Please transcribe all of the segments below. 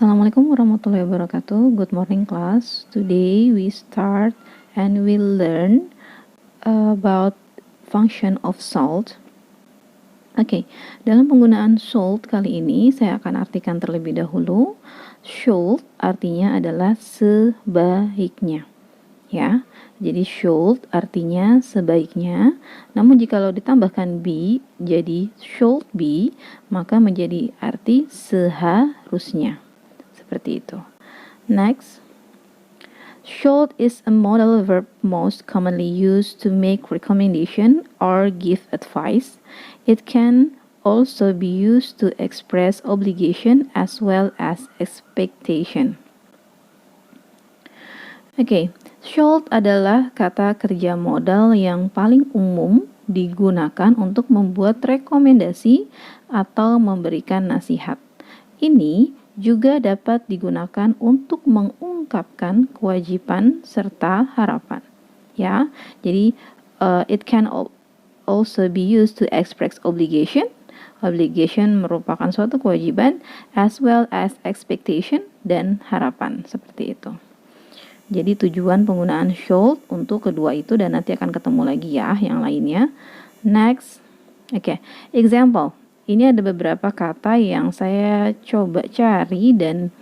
Assalamualaikum warahmatullahi wabarakatuh. Good morning class. Today we start and we learn about function of salt. Oke, dalam penggunaan salt kali ini saya akan artikan terlebih dahulu. Salt artinya adalah sebaiknya. Ya. Jadi should artinya sebaiknya. Namun jikalau ditambahkan be jadi should be, maka menjadi arti seharusnya. Seperti itu. Next, should is a modal verb most commonly used to make recommendation or give advice. It can also be used to express obligation as well as expectation. Oke, should adalah kata kerja modal yang paling umum digunakan untuk membuat rekomendasi atau memberikan nasihat. Ini juga dapat digunakan untuk mengungkapkan kewajiban serta harapan. Ya, jadi it can also be used to express obligation. Obligation merupakan suatu kewajiban, as well as expectation dan harapan, seperti itu. Jadi tujuan penggunaan should untuk kedua itu, dan nanti akan ketemu lagi ya yang lainnya. Next, oke, example. Ini ada beberapa kata yang saya coba cari dan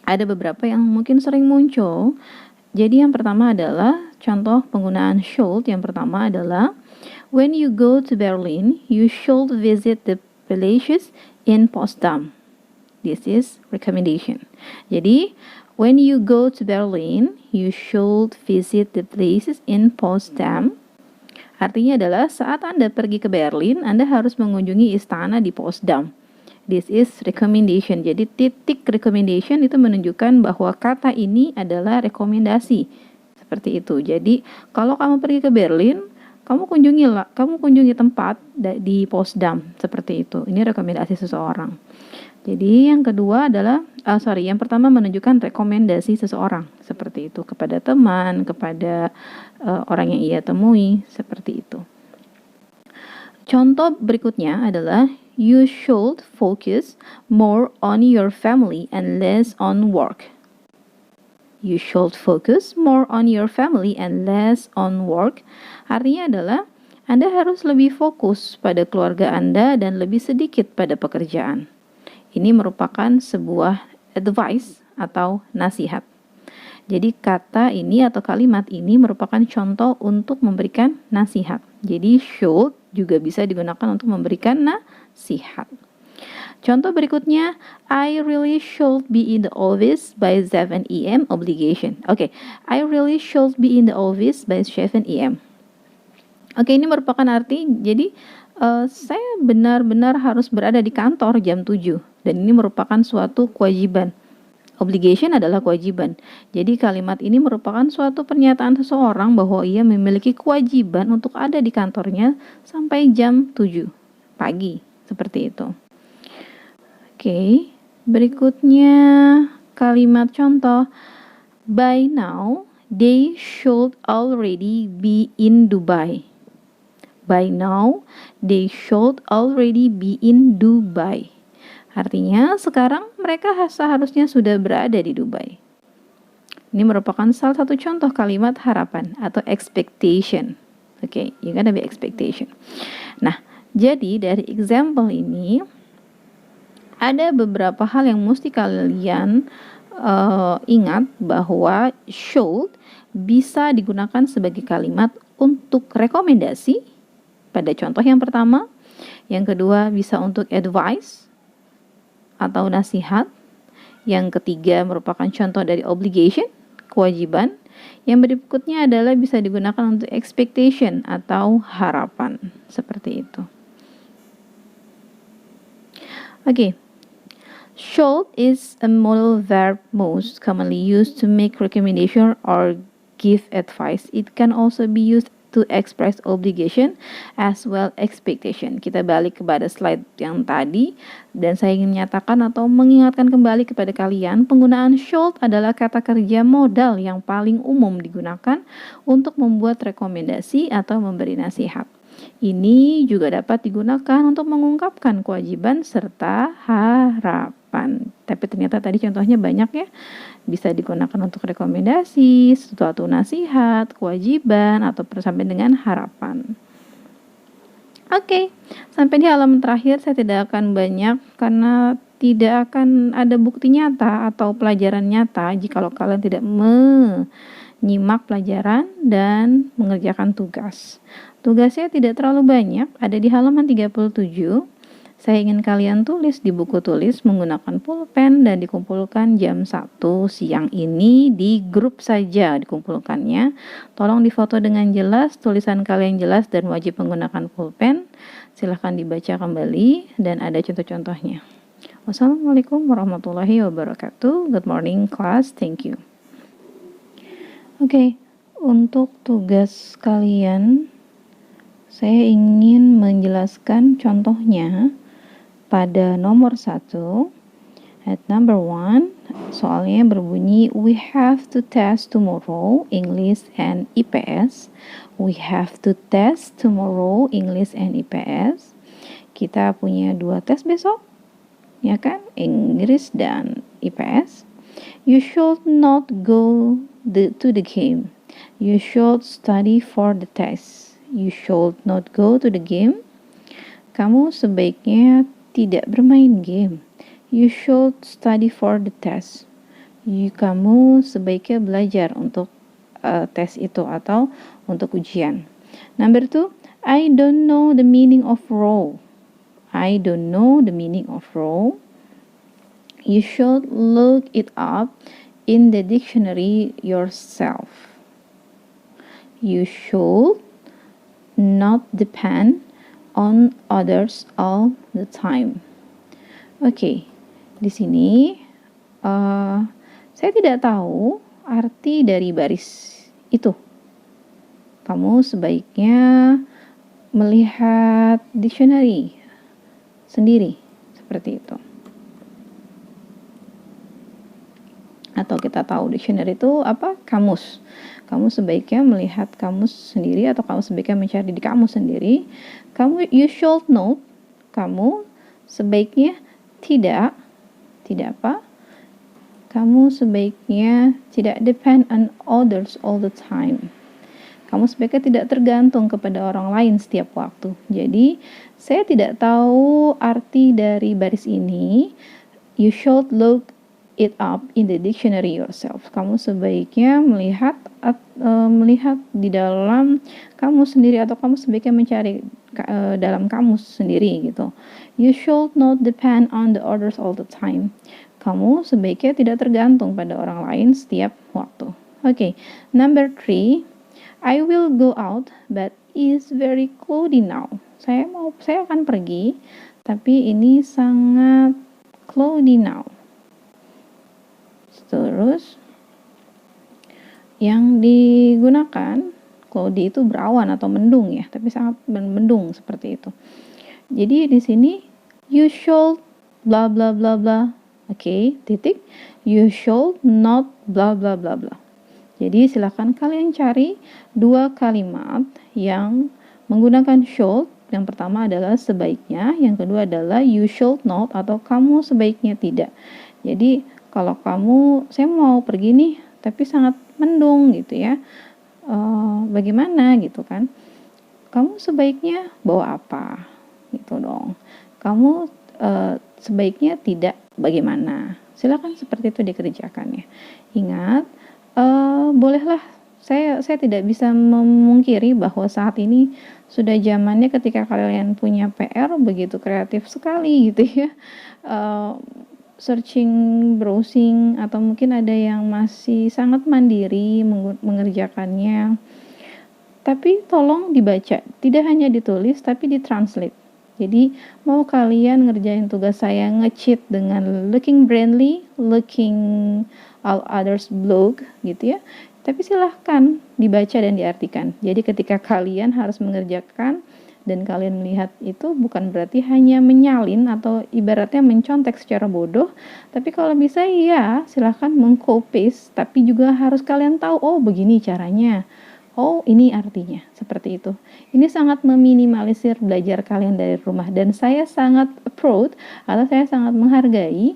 ada beberapa yang mungkin sering muncul. Jadi yang pertama adalah contoh penggunaan should. Yang pertama adalah when you go to Berlin, you should visit the places in Potsdam. This is recommendation. Jadi when you go to Berlin, you should visit the places in Potsdam. Artinya adalah saat Anda pergi ke Berlin, Anda harus mengunjungi istana di Potsdam. This is recommendation. Jadi titik recommendation itu menunjukkan bahwa kata ini adalah rekomendasi. Seperti itu. Jadi kalau kamu pergi ke Berlin, kamu kunjungi tempat di Potsdam. Seperti itu. Ini rekomendasi seseorang. Jadi yang kedua adalah, yang pertama menunjukkan rekomendasi seseorang, seperti itu, kepada teman, kepada orang yang ia temui, seperti itu. Contoh berikutnya adalah, you should focus more on your family and less on work. You should focus more on your family and less on work. Artinya adalah, Anda harus lebih fokus pada keluarga Anda dan lebih sedikit pada pekerjaan. Ini merupakan sebuah advice atau nasihat. Jadi kata ini atau kalimat ini merupakan contoh untuk memberikan nasihat. Jadi should juga bisa digunakan untuk memberikan nasihat. Contoh berikutnya, I really should be in the office by 7 AM obligation. Oke, I really should be in the office by 7 AM. Oke, ini merupakan arti, jadi saya benar-benar harus berada di kantor jam 7. Dan ini merupakan suatu kewajiban. Obligation adalah kewajiban. Jadi kalimat ini merupakan suatu pernyataan seseorang bahwa ia memiliki kewajiban untuk ada di kantornya sampai jam 7 pagi. Seperti itu. Oke, berikutnya kalimat contoh. By now, they should already be in Dubai. By now, they should already be in Dubai. Artinya, sekarang mereka seharusnya sudah berada di Dubai. Ini merupakan salah satu contoh kalimat harapan atau expectation. Oke, you gotta be expectation. Nah, jadi dari example ini, ada beberapa hal yang mesti kalian ingat bahwa should bisa digunakan sebagai kalimat untuk rekomendasi pada contoh yang pertama. Yang kedua bisa untuk advice atau nasihat. Yang ketiga merupakan contoh dari obligation, kewajiban. Yang berikutnya adalah bisa digunakan untuk expectation atau harapan. Seperti itu. Oke. Should is a modal verb most commonly used to make recommendation or give advice. It can also be used to express obligation as well expectation. Kita balik kepada slide yang tadi dan saya ingin menyatakan atau mengingatkan kembali kepada kalian, penggunaan should adalah kata kerja modal yang paling umum digunakan untuk membuat rekomendasi atau memberi nasihat. Ini juga dapat digunakan untuk mengungkapkan kewajiban serta harapan. Tapi ternyata tadi contohnya banyak ya. Bisa digunakan untuk rekomendasi, suatu nasihat, kewajiban, atau sampai dengan harapan. Oke, sampai di halaman terakhir saya tidak akan banyak karena tidak akan ada bukti nyata atau pelajaran nyata jikalau kalian tidak menyimak pelajaran dan mengerjakan tugas. Tugasnya tidak terlalu banyak, ada di halaman 37. Saya ingin kalian tulis di buku tulis menggunakan pulpen dan dikumpulkan jam 1 siang ini di grup saja dikumpulkannya. Tolong difoto dengan jelas, tulisan kalian jelas dan wajib menggunakan pulpen. Silahkan dibaca kembali dan ada contoh-contohnya. Wassalamualaikum warahmatullahi wabarakatuh. Good morning class, thank you. Oke, untuk tugas kalian, saya ingin menjelaskan contohnya. Pada nomor 1, at number 1, soalnya berbunyi, we have to test tomorrow English and IPS. We have to test tomorrow English and IPS. Kita punya 2 tes besok, ya kan? Inggris dan IPS. You should not go to the game. You should study for the test. You should not go to the game. Kamu sebaiknya tidak bermain game. You should study for the test. Kamu sebaiknya belajar untuk tes itu atau untuk ujian. Number 2, I don't know the meaning of row. I don't know the meaning of row. You should look it up in the dictionary yourself. You should not depend on others all the time. Oke, di sini saya tidak tahu arti dari baris itu. Kamu sebaiknya melihat dictionary sendiri, seperti itu. Atau kita tahu dictionary itu apa? Kamus. Kamu sebaiknya melihat kamus sendiri atau kamu sebaiknya mencari di kamus sendiri. You should know, kamu sebaiknya tidak apa? Kamu sebaiknya tidak depend on others all the time. Kamu sebaiknya tidak tergantung kepada orang lain setiap waktu. Jadi, saya tidak tahu arti dari baris ini. You should look it up in the dictionary yourself. Kamu sebaiknya melihat di dalam kamus sendiri atau kamu sebaiknya mencari dalam kamus sendiri gitu. You should not depend on the others all the time. Kamu sebaiknya tidak tergantung pada orang lain setiap waktu. Okay, number 3, I will go out but it's very cloudy now. Saya akan pergi tapi ini sangat cloudy now. Terus yang digunakan cloudy itu berawan atau mendung ya, tapi sangat mendung seperti itu. Jadi di sini you should bla bla bla bla. Oke, titik. You should not bla bla bla bla. Jadi silakan kalian cari 2 kalimat yang menggunakan should. Yang pertama adalah sebaiknya, yang kedua adalah you should not atau kamu sebaiknya tidak. Jadi kalau saya mau pergi nih, tapi sangat mendung gitu ya, bagaimana gitu kan? Kamu sebaiknya bawa apa? Gitu dong. Kamu sebaiknya tidak bagaimana? Silakan seperti itu dikerjakan ya. Ingat, bolehlah. Saya tidak bisa memungkiri bahwa saat ini sudah zamannya ketika kalian punya PR begitu kreatif sekali gitu ya. Searching, browsing, atau mungkin ada yang masih sangat mandiri mengerjakannya. Tapi tolong dibaca, tidak hanya ditulis tapi ditranslate. Jadi mau kalian ngerjain tugas saya nge-cheat dengan looking brandly, looking all others blog gitu ya. Tapi silahkan dibaca dan diartikan. Jadi ketika kalian harus mengerjakan dan kalian melihat itu bukan berarti hanya menyalin atau ibaratnya mencontek secara bodoh, tapi kalau bisa ya silahkan meng-copy, tapi juga harus kalian tahu, oh begini caranya, Oh, ini artinya seperti itu. Ini sangat meminimalisir belajar kalian dari rumah, dan saya sangat proud atau saya sangat menghargai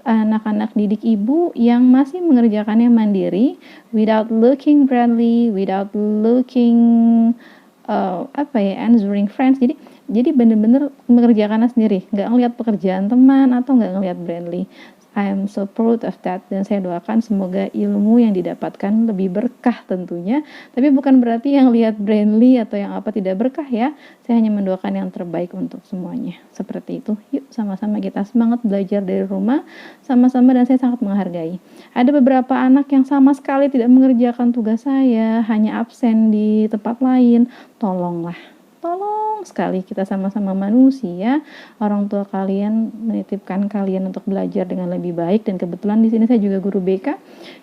anak-anak didik ibu yang masih mengerjakannya mandiri, without looking friendly, without looking answering friends. Jadi bener-bener mengerjakannya sendiri, nggak ngelihat pekerjaan teman atau nggak ngelihat Brandly. I am so proud of that, dan saya doakan semoga ilmu yang didapatkan lebih berkah tentunya. Tapi bukan berarti yang lihat Brandly atau yang apa tidak berkah ya. Saya hanya mendoakan yang terbaik untuk semuanya. Seperti itu. Yuk sama-sama kita semangat belajar dari rumah sama-sama, dan saya sangat menghargai. Ada beberapa anak yang sama sekali tidak mengerjakan tugas saya, hanya absen di tempat lain. Tolong sekali, kita sama-sama manusia. Orang tua kalian menitipkan kalian untuk belajar dengan lebih baik, dan kebetulan di sini saya juga guru BK.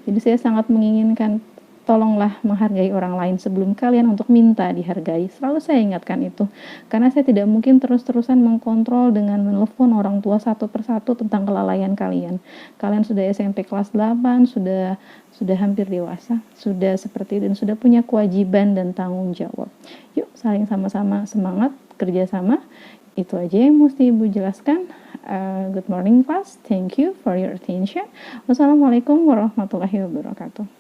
Jadi saya sangat menginginkan tolonglah menghargai orang lain sebelum kalian untuk minta dihargai. Selalu saya ingatkan itu, karena saya tidak mungkin terus-terusan mengkontrol dengan menelpon orang tua satu persatu tentang kelalaian kalian. Kalian sudah SMP kelas 8, sudah hampir dewasa, sudah seperti itu, dan sudah punya kewajiban dan tanggung jawab. Yuk saling sama-sama semangat, kerjasama. Itu aja yang mesti Ibu jelaskan. Good morning class, thank you for your attention. Wassalamualaikum warahmatullahi wabarakatuh.